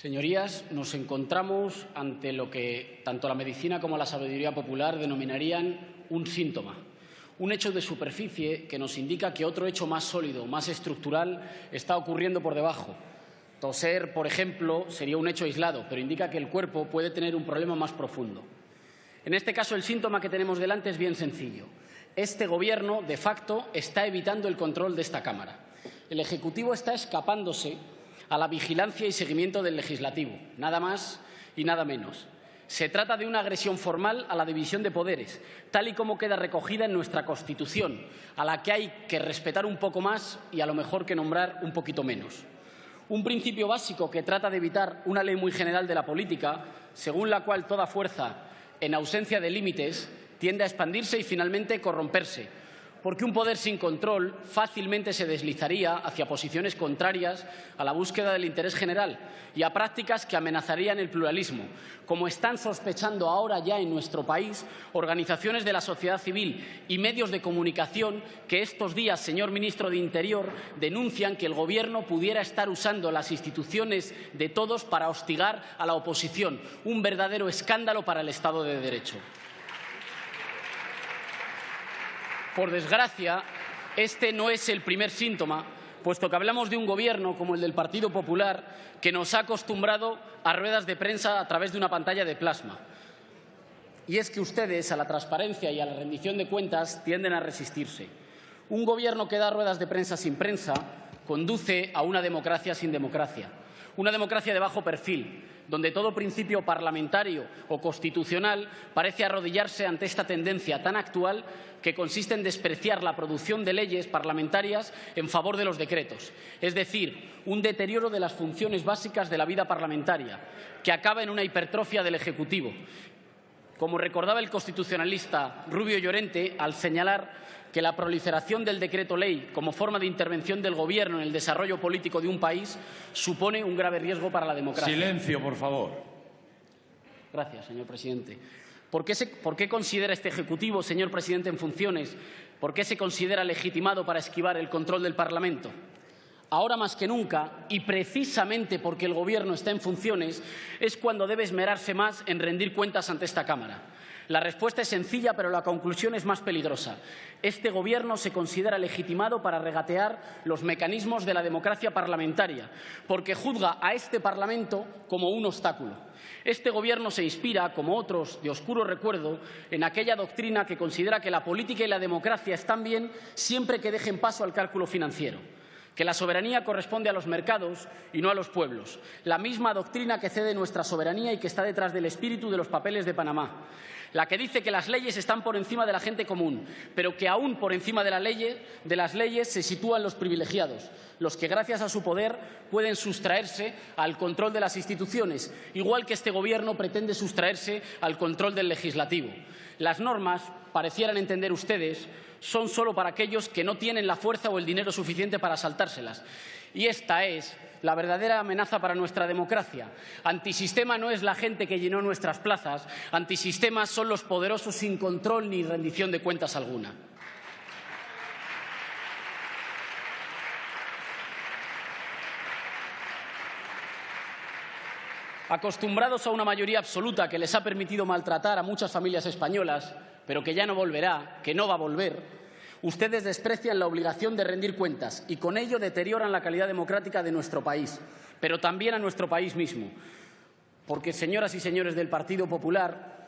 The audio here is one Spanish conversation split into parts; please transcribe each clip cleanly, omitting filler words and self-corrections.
Señorías, nos encontramos ante lo que tanto la medicina como la sabiduría popular denominarían un síntoma, un hecho de superficie que nos indica que otro hecho más sólido, más estructural, está ocurriendo por debajo. Toser, por ejemplo, sería un hecho aislado, pero indica que el cuerpo puede tener un problema más profundo. En este caso, el síntoma que tenemos delante es bien sencillo. Este Gobierno, de facto, está evitando el control de esta Cámara. El Ejecutivo está escapándose a la vigilancia y seguimiento del Legislativo, nada más y nada menos. Se trata de una agresión formal a la división de poderes, tal y como queda recogida en nuestra Constitución, a la que hay que respetar un poco más y a lo mejor que nombrar un poquito menos. Un principio básico que trata de evitar una ley muy general de la política, según la cual toda fuerza, en ausencia de límites, tiende a expandirse y finalmente corromperse, porque un poder sin control fácilmente se deslizaría hacia posiciones contrarias a la búsqueda del interés general y a prácticas que amenazarían el pluralismo, como están sospechando ahora ya en nuestro país organizaciones de la sociedad civil y medios de comunicación que estos días, señor ministro de Interior, denuncian que el Gobierno pudiera estar usando las instituciones de todos para hostigar a la oposición. Un verdadero escándalo para el Estado de Derecho. Por desgracia, este no es el primer síntoma, puesto que hablamos de un Gobierno como el del Partido Popular que nos ha acostumbrado a ruedas de prensa a través de una pantalla de plasma. Y es que ustedes a la transparencia y a la rendición de cuentas tienden a resistirse. Un Gobierno que da ruedas de prensa sin prensa conduce a una democracia sin democracia, una democracia de bajo perfil, donde todo principio parlamentario o constitucional parece arrodillarse ante esta tendencia tan actual que consiste en despreciar la producción de leyes parlamentarias en favor de los decretos, es decir, un deterioro de las funciones básicas de la vida parlamentaria, que acaba en una hipertrofia del Ejecutivo. Como recordaba el constitucionalista Rubio Llorente al señalar que la proliferación del decreto ley como forma de intervención del Gobierno en el desarrollo político de un país supone un grave riesgo para la democracia. Silencio, por favor. Gracias, señor presidente. ¿Por qué considera este Ejecutivo, señor presidente en funciones, por qué se considera legitimado para esquivar el control del Parlamento? Ahora más que nunca, y precisamente porque el Gobierno está en funciones, es cuando debe esmerarse más en rendir cuentas ante esta Cámara. La respuesta es sencilla, pero la conclusión es más peligrosa. Este Gobierno se considera legitimado para regatear los mecanismos de la democracia parlamentaria, porque juzga a este Parlamento como un obstáculo. Este Gobierno se inspira, como otros de oscuro recuerdo, en aquella doctrina que considera que la política y la democracia están bien siempre que dejen paso al cálculo financiero, que la soberanía corresponde a los mercados y no a los pueblos, la misma doctrina que cede nuestra soberanía y que está detrás del espíritu de los papeles de Panamá, la que dice que las leyes están por encima de la gente común, pero que aún por encima de las leyes se sitúan los privilegiados, los que gracias a su poder pueden sustraerse al control de las instituciones, igual que este Gobierno pretende sustraerse al control del Legislativo. Las normas, parecieran entender ustedes, son solo para aquellos que no tienen la fuerza o el dinero suficiente para saltárselas. Y esta es la verdadera amenaza para nuestra democracia. Antisistema no es la gente que llenó nuestras plazas, antisistema son los poderosos sin control ni rendición de cuentas alguna. Acostumbrados a una mayoría absoluta que les ha permitido maltratar a muchas familias españolas, pero que ya no volverá, que no va a volver, ustedes desprecian la obligación de rendir cuentas y con ello deterioran la calidad democrática de nuestro país, pero también a nuestro país mismo. Porque, señoras y señores del Partido Popular,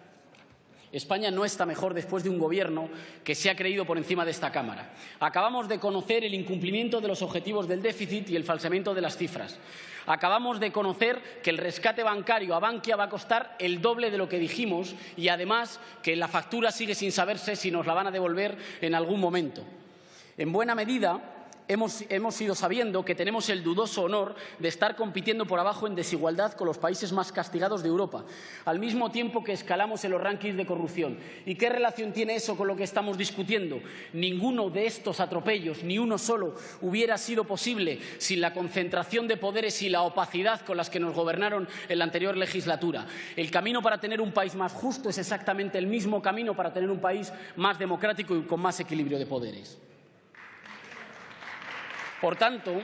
España no está mejor después de un Gobierno que se ha creído por encima de esta Cámara. Acabamos de conocer el incumplimiento de los objetivos del déficit y el falseamiento de las cifras. Acabamos de conocer que el rescate bancario a Bankia va a costar el doble de lo que dijimos y, además, que la factura sigue sin saberse si nos la van a devolver en algún momento. En buena medida, hemos ido sabiendo que tenemos el dudoso honor de estar compitiendo por abajo en desigualdad con los países más castigados de Europa, al mismo tiempo que escalamos en los rankings de corrupción. ¿Y qué relación tiene eso con lo que estamos discutiendo? Ninguno de estos atropellos, ni uno solo, hubiera sido posible sin la concentración de poderes y la opacidad con las que nos gobernaron en la anterior legislatura. El camino para tener un país más justo es exactamente el mismo camino para tener un país más democrático y con más equilibrio de poderes. Por tanto,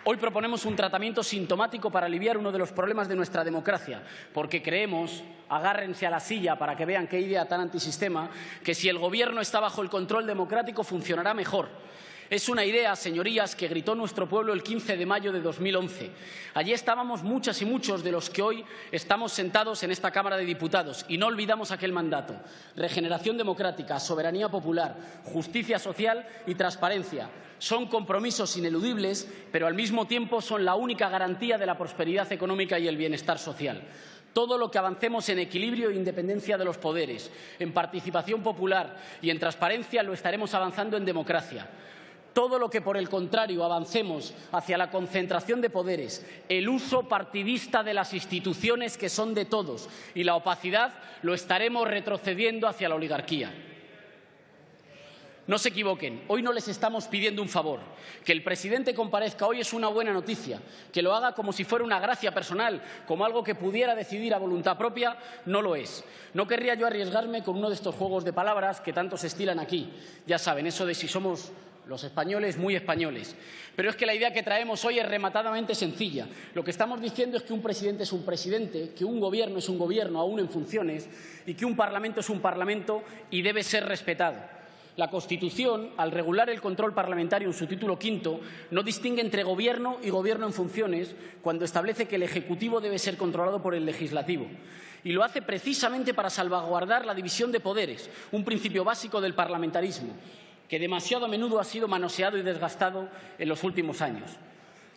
Hoy proponemos un tratamiento sintomático para aliviar uno de los problemas de nuestra democracia, porque creemos, agárrense a la silla para que vean qué idea tan antisistema, que si el Gobierno está bajo el control democrático funcionará mejor. Es una idea, señorías, que gritó nuestro pueblo el 15 de mayo de 2011. Allí estábamos muchas y muchos de los que hoy estamos sentados en esta Cámara de Diputados y no olvidamos aquel mandato. Regeneración democrática, soberanía popular, justicia social y transparencia. Son compromisos ineludibles, pero al mismo tiempo son la única garantía de la prosperidad económica y el bienestar social. Todo lo que avancemos en equilibrio e independencia de los poderes, en participación popular y en transparencia lo estaremos avanzando en democracia. Todo lo que, por el contrario, avancemos hacia la concentración de poderes, el uso partidista de las instituciones que son de todos y la opacidad, lo estaremos retrocediendo hacia la oligarquía. No se equivoquen, hoy no les estamos pidiendo un favor. Que el presidente comparezca hoy es una buena noticia. Que lo haga como si fuera una gracia personal, como algo que pudiera decidir a voluntad propia, no lo es. No querría yo arriesgarme con uno de estos juegos de palabras que tanto se estilan aquí. Ya saben, eso de si somos los españoles, muy españoles. Pero es que la idea que traemos hoy es rematadamente sencilla. Lo que estamos diciendo es que un presidente es un presidente, que un gobierno es un gobierno aún en funciones y que un parlamento es un parlamento y debe ser respetado. La Constitución, al regular el control parlamentario en su título quinto, no distingue entre gobierno y gobierno en funciones cuando establece que el Ejecutivo debe ser controlado por el Legislativo. Y lo hace precisamente para salvaguardar la división de poderes, un principio básico del parlamentarismo, que demasiado a menudo ha sido manoseado y desgastado en los últimos años.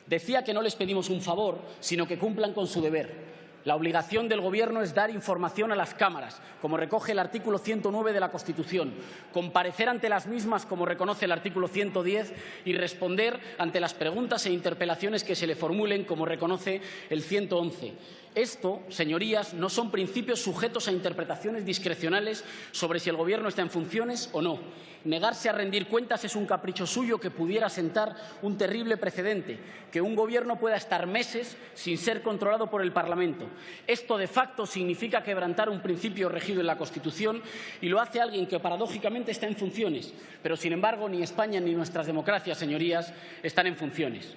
Decía que no les pedimos un favor, sino que cumplan con su deber. La obligación del Gobierno es dar información a las cámaras, como recoge el artículo 109 de la Constitución, comparecer ante las mismas, como reconoce el artículo 110, y responder ante las preguntas e interpelaciones que se le formulen, como reconoce el 111. Esto, señorías, no son principios sujetos a interpretaciones discrecionales sobre si el Gobierno está en funciones o no. Negarse a rendir cuentas es un capricho suyo que pudiera sentar un terrible precedente, que un Gobierno pueda estar meses sin ser controlado por el Parlamento. Esto, de facto, significa quebrantar un principio regido en la Constitución y lo hace alguien que, paradójicamente, está en funciones. Pero, sin embargo, ni España ni nuestras democracias, señorías, están en funciones.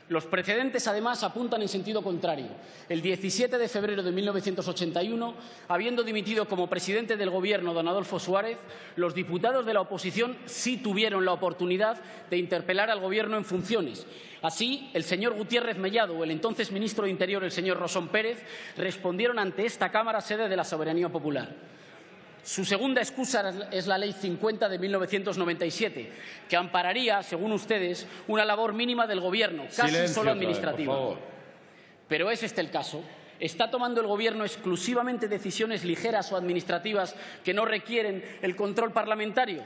Los precedentes, además, apuntan en sentido contrario. El 17 de febrero de 1981, habiendo dimitido como presidente del Gobierno don Adolfo Suárez, los diputados de la oposición sí tuvieron la oportunidad de interpelar al Gobierno en funciones. Así, el señor Gutiérrez Mellado o el entonces ministro de Interior, el señor Rosón Pérez, respondieron ante esta Cámara, sede de la soberanía popular. Su segunda excusa es la Ley 50 de 1997, que ampararía, según ustedes, una labor mínima del Gobierno, casi solo administrativa. Por favor. Pero ¿es este el caso? ¿Está tomando el Gobierno exclusivamente decisiones ligeras o administrativas que no requieren el control parlamentario?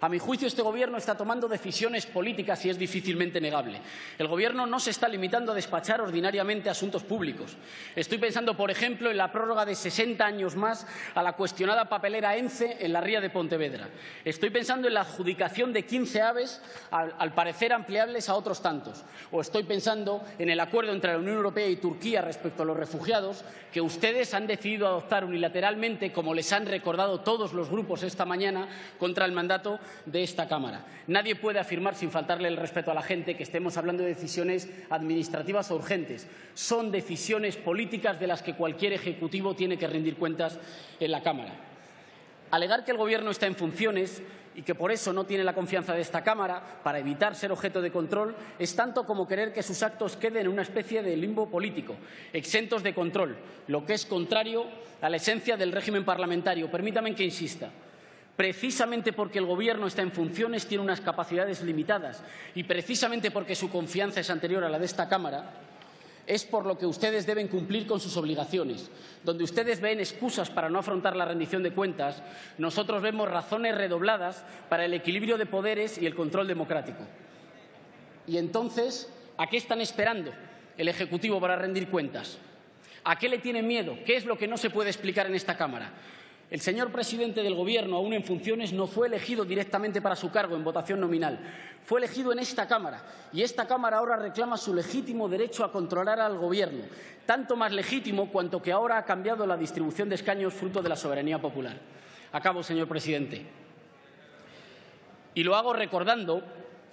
A mi juicio, este Gobierno está tomando decisiones políticas y es difícilmente negable. El Gobierno no se está limitando a despachar ordinariamente asuntos públicos. Estoy pensando, por ejemplo, en la prórroga de 60 años más a la cuestionada papelera ENCE en la ría de Pontevedra. Estoy pensando en la adjudicación de 15 aves, al parecer ampliables a otros tantos. O estoy pensando en el acuerdo entre la Unión Europea y Turquía respecto a los refugiados, que ustedes han decidido adoptar unilateralmente, como les han recordado todos los grupos esta mañana, contra el mandato de esta Cámara. Nadie puede afirmar, sin faltarle el respeto a la gente, que estemos hablando de decisiones administrativas o urgentes. Son decisiones políticas de las que cualquier ejecutivo tiene que rendir cuentas en la Cámara. Alegar que el Gobierno está en funciones y que por eso no tiene la confianza de esta Cámara para evitar ser objeto de control es tanto como querer que sus actos queden en una especie de limbo político, exentos de control, lo que es contrario a la esencia del régimen parlamentario. Permítanme que insista. Precisamente porque el Gobierno está en funciones, tiene unas capacidades limitadas y precisamente porque su confianza es anterior a la de esta Cámara, es por lo que ustedes deben cumplir con sus obligaciones. Donde ustedes ven excusas para no afrontar la rendición de cuentas, nosotros vemos razones redobladas para el equilibrio de poderes y el control democrático. Y entonces, ¿a qué están esperando el Ejecutivo para rendir cuentas? ¿A qué le tienen miedo? ¿Qué es lo que no se puede explicar en esta Cámara? El señor presidente del Gobierno, aún en funciones, no fue elegido directamente para su cargo en votación nominal. Fue elegido en esta Cámara y esta Cámara ahora reclama su legítimo derecho a controlar al Gobierno, tanto más legítimo cuanto que ahora ha cambiado la distribución de escaños fruto de la soberanía popular. Acabo, señor presidente. Y lo hago recordando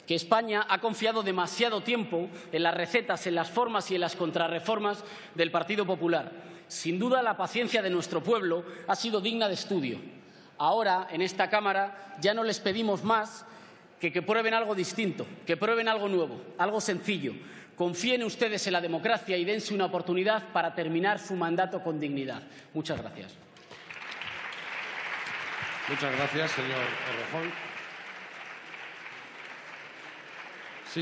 que España ha confiado demasiado tiempo en las recetas, en las formas y en las contrarreformas del Partido Popular. Sin duda, la paciencia de nuestro pueblo ha sido digna de estudio. Ahora, en esta Cámara, ya no les pedimos más que prueben algo distinto, que prueben algo nuevo, algo sencillo. Confíen ustedes en la democracia y dense una oportunidad para terminar su mandato con dignidad. Muchas gracias. Muchas gracias, señor Errejón.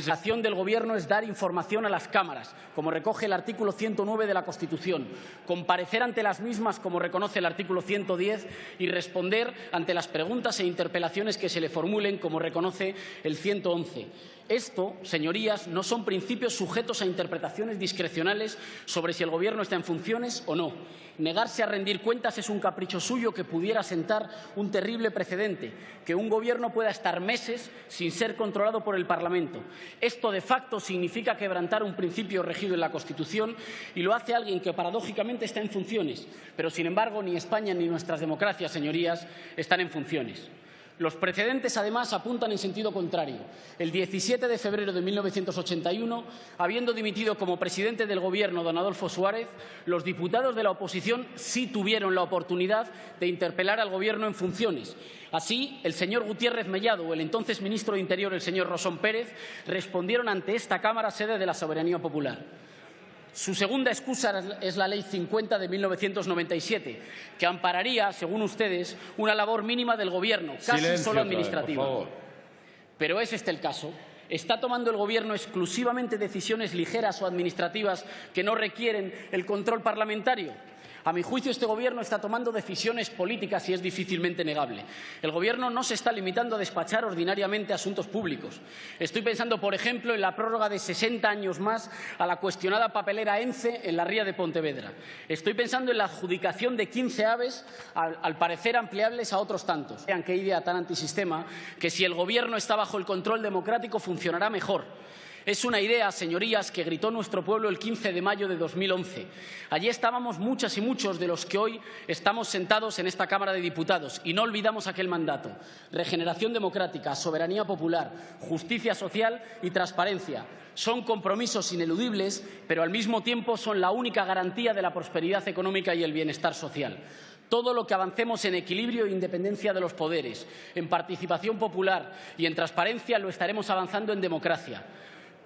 La acción del Gobierno es dar información a las cámaras, como recoge el artículo 109 de la Constitución, comparecer ante las mismas, como reconoce el artículo 110, y responder ante las preguntas e interpelaciones que se le formulen, como reconoce el 111. Esto, señorías, no son principios sujetos a interpretaciones discrecionales sobre si el Gobierno está en funciones o no. Negarse a rendir cuentas es un capricho suyo que pudiera sentar un terrible precedente, que un Gobierno pueda estar meses sin ser controlado por el Parlamento. Esto, de facto, significa quebrantar un principio regido en la Constitución y lo hace alguien que, paradójicamente, está en funciones. Pero, sin embargo, ni España ni nuestras democracias, señorías, están en funciones. Los precedentes, además, apuntan en sentido contrario. El 17 de febrero de 1981, habiendo dimitido como presidente del Gobierno don Adolfo Suárez, los diputados de la oposición sí tuvieron la oportunidad de interpelar al Gobierno en funciones. Así, el señor Gutiérrez Mellado o el entonces ministro de Interior, el señor Rosón Pérez, respondieron ante esta Cámara, sede de la soberanía popular. Su segunda excusa es la Ley 50 de 1997, que ampararía, según ustedes, una labor mínima del Gobierno, casi solo administrativa. Por favor. Pero ¿es este el caso? ¿Está tomando el Gobierno exclusivamente decisiones ligeras o administrativas que no requieren el control parlamentario? A mi juicio, este Gobierno está tomando decisiones políticas y es difícilmente negable. El Gobierno no se está limitando a despachar ordinariamente asuntos públicos. Estoy pensando, por ejemplo, en la prórroga de 60 años más a la cuestionada papelera ENCE en la ría de Pontevedra. Estoy pensando en la adjudicación de 15 aves, al parecer ampliables a otros tantos. Vean qué idea tan antisistema, que si el Gobierno está bajo el control democrático funcionará mejor. Es una idea, señorías, que gritó nuestro pueblo el 15 de mayo de 2011. Allí estábamos muchas y muchos de los que hoy estamos sentados en esta Cámara de Diputados y no olvidamos aquel mandato. Regeneración democrática, soberanía popular, justicia social y transparencia. Son compromisos ineludibles, pero al mismo tiempo son la única garantía de la prosperidad económica y el bienestar social. Todo lo que avancemos en equilibrio e independencia de los poderes, en participación popular y en transparencia lo estaremos avanzando en democracia.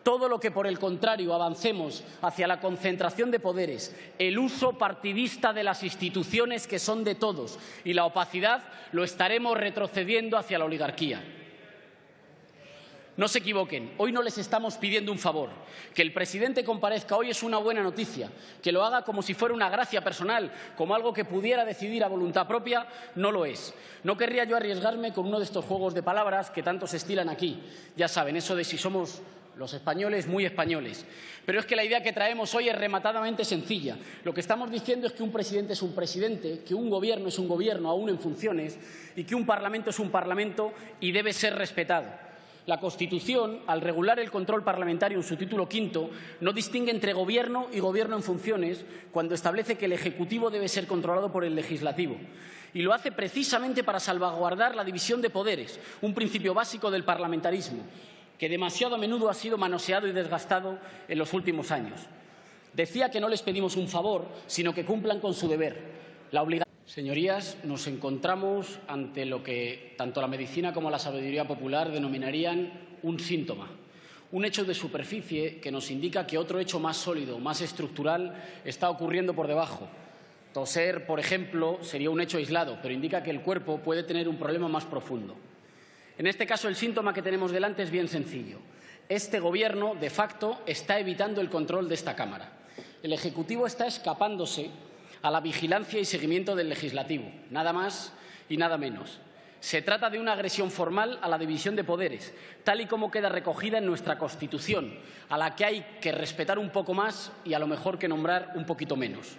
Todo lo que, por el contrario, avancemos hacia la concentración de poderes, el uso partidista de las instituciones que son de todos y la opacidad, lo estaremos retrocediendo hacia la oligarquía. No se equivoquen, hoy no les estamos pidiendo un favor. Que el presidente comparezca hoy es una buena noticia. Que lo haga como si fuera una gracia personal, como algo que pudiera decidir a voluntad propia, no lo es. No querría yo arriesgarme con uno de estos juegos de palabras que tanto se estilan aquí. Ya saben, eso de si somos los españoles muy españoles. Pero es que la idea que traemos hoy es rematadamente sencilla. Lo que estamos diciendo es que un presidente es un presidente, que un gobierno es un gobierno aún en funciones y que un parlamento es un parlamento y debe ser respetado. La Constitución, al regular el control parlamentario en su título quinto, no distingue entre gobierno y gobierno en funciones cuando establece que el Ejecutivo debe ser controlado por el Legislativo. Y lo hace precisamente para salvaguardar la división de poderes, un principio básico del parlamentarismo, que demasiado a menudo ha sido manoseado y desgastado en los últimos años. Decía que no les pedimos un favor, sino que cumplan con su deber. Señorías, nos encontramos ante lo que tanto la medicina como la sabiduría popular denominarían un síntoma, un hecho de superficie que nos indica que otro hecho más sólido, más estructural, está ocurriendo por debajo. Toser, por ejemplo, sería un hecho aislado, pero indica que el cuerpo puede tener un problema más profundo. En este caso, el síntoma que tenemos delante es bien sencillo. Este Gobierno, de facto, está evitando el control de esta Cámara. El Ejecutivo está escapándose a la vigilancia y seguimiento del Legislativo, nada más y nada menos. Se trata de una agresión formal a la división de poderes, tal y como queda recogida en nuestra Constitución, a la que hay que respetar un poco más y a lo mejor que nombrar un poquito menos.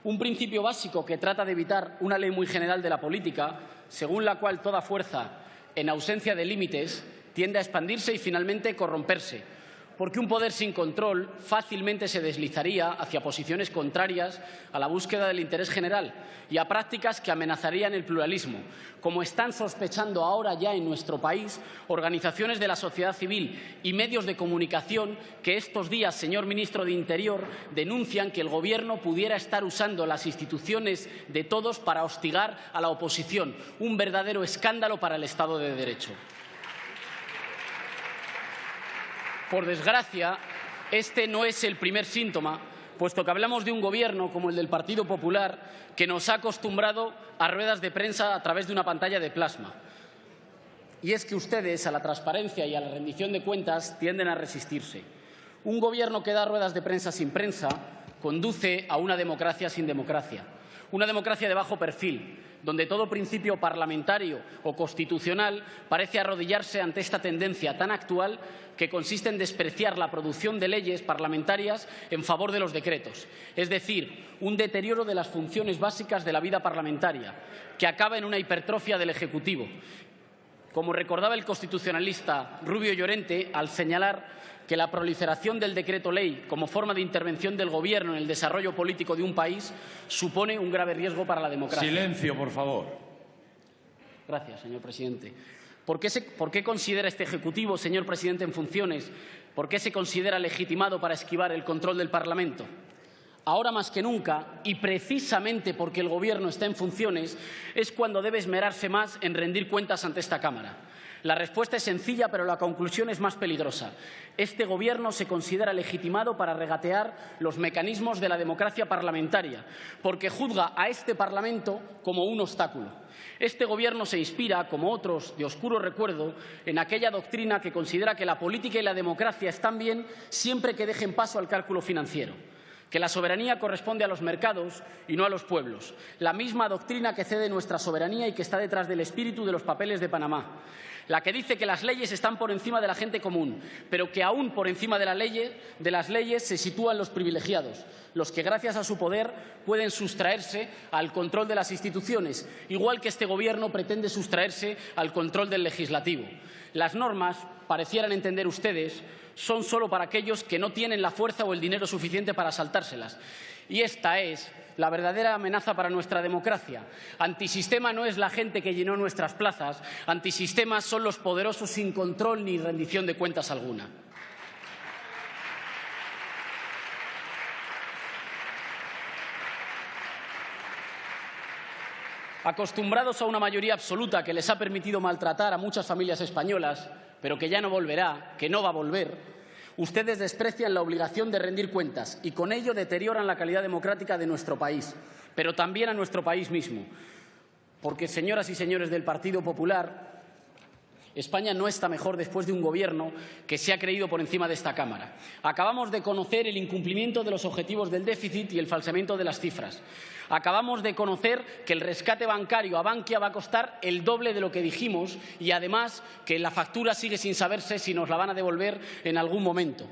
Un principio básico que trata de evitar una ley muy general de la política, según la cual toda fuerza, en ausencia de límites, tiende a expandirse y finalmente corromperse. porque un poder sin control fácilmente se deslizaría hacia posiciones contrarias a la búsqueda del interés general y a prácticas que amenazarían el pluralismo, como están sospechando ahora ya en nuestro país organizaciones de la sociedad civil y medios de comunicación que estos días, señor ministro de Interior, denuncian que el Gobierno pudiera estar usando las instituciones de todos para hostigar a la oposición. Un verdadero escándalo para el Estado de Derecho. Por desgracia, este no es el primer síntoma, puesto que hablamos de un Gobierno como el del Partido Popular que nos ha acostumbrado a ruedas de prensa a través de una pantalla de plasma. Y es que ustedes a la transparencia y a la rendición de cuentas tienden a resistirse. Un Gobierno que da ruedas de prensa sin prensa conduce a una democracia sin democracia. Una democracia de bajo perfil, donde todo principio parlamentario o constitucional parece arrodillarse ante esta tendencia tan actual que consiste en despreciar la producción de leyes parlamentarias en favor de los decretos, es decir, un deterioro de las funciones básicas de la vida parlamentaria, que acaba en una hipertrofia del Ejecutivo. Como recordaba el constitucionalista Rubio Llorente al señalar que la proliferación del decreto ley como forma de intervención del Gobierno en el desarrollo político de un país supone un grave riesgo para la democracia. Silencio, por favor. Gracias, señor presidente. ¿Por qué considera este Ejecutivo, señor presidente en funciones, por qué se considera legitimado para esquivar el control del Parlamento? Ahora más que nunca, y precisamente porque el Gobierno está en funciones, es cuando debe esmerarse más en rendir cuentas ante esta Cámara. La respuesta es sencilla, pero la conclusión es más peligrosa. Este Gobierno se considera legitimado para regatear los mecanismos de la democracia parlamentaria, porque juzga a este Parlamento como un obstáculo. Este Gobierno se inspira, como otros de oscuro recuerdo, en aquella doctrina que considera que la política y la democracia están bien siempre que dejen paso al cálculo financiero, que la soberanía corresponde a los mercados y no a los pueblos, la misma doctrina que cede nuestra soberanía y que está detrás del espíritu de los papeles de Panamá, la que dice que las leyes están por encima de la gente común, pero que aún por encima de las leyes se sitúan los privilegiados, los que gracias a su poder pueden sustraerse al control de las instituciones, igual que este Gobierno pretende sustraerse al control del legislativo. Las normas, parecieran entender ustedes, son solo para aquellos que no tienen la fuerza o el dinero suficiente para saltárselas. Y esta es la verdadera amenaza para nuestra democracia. Antisistema no es la gente que llenó nuestras plazas, antisistema son los poderosos sin control ni rendición de cuentas alguna. Acostumbrados a una mayoría absoluta que les ha permitido maltratar a muchas familias españolas, pero que ya no volverá, que no va a volver, ustedes desprecian la obligación de rendir cuentas y con ello deterioran la calidad democrática de nuestro país, pero también a nuestro país mismo. Porque, señoras y señores del Partido Popular, España no está mejor después de un Gobierno que se ha creído por encima de esta Cámara. Acabamos de conocer el incumplimiento de los objetivos del déficit y el falseamiento de las cifras. Acabamos de conocer que el rescate bancario a Bankia va a costar el doble de lo que dijimos y, además, que la factura sigue sin saberse si nos la van a devolver en algún momento.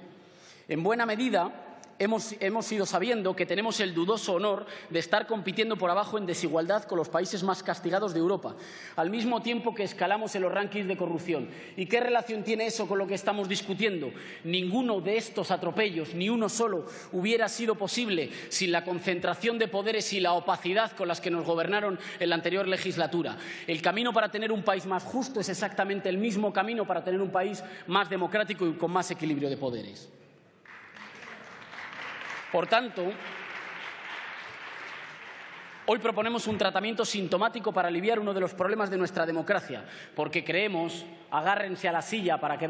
En buena medida, hemos ido sabiendo que tenemos el dudoso honor de estar compitiendo por abajo en desigualdad con los países más castigados de Europa, al mismo tiempo que escalamos en los rankings de corrupción. ¿Y qué relación tiene eso con lo que estamos discutiendo? Ninguno de estos atropellos, ni uno solo, hubiera sido posible sin la concentración de poderes y la opacidad con las que nos gobernaron en la anterior legislatura. El camino para tener un país más justo es exactamente el mismo camino para tener un país más democrático y con más equilibrio de poderes. Por tanto, hoy proponemos un tratamiento sintomático para aliviar uno de los problemas de nuestra democracia, porque creemos, agárrense a la silla para que vean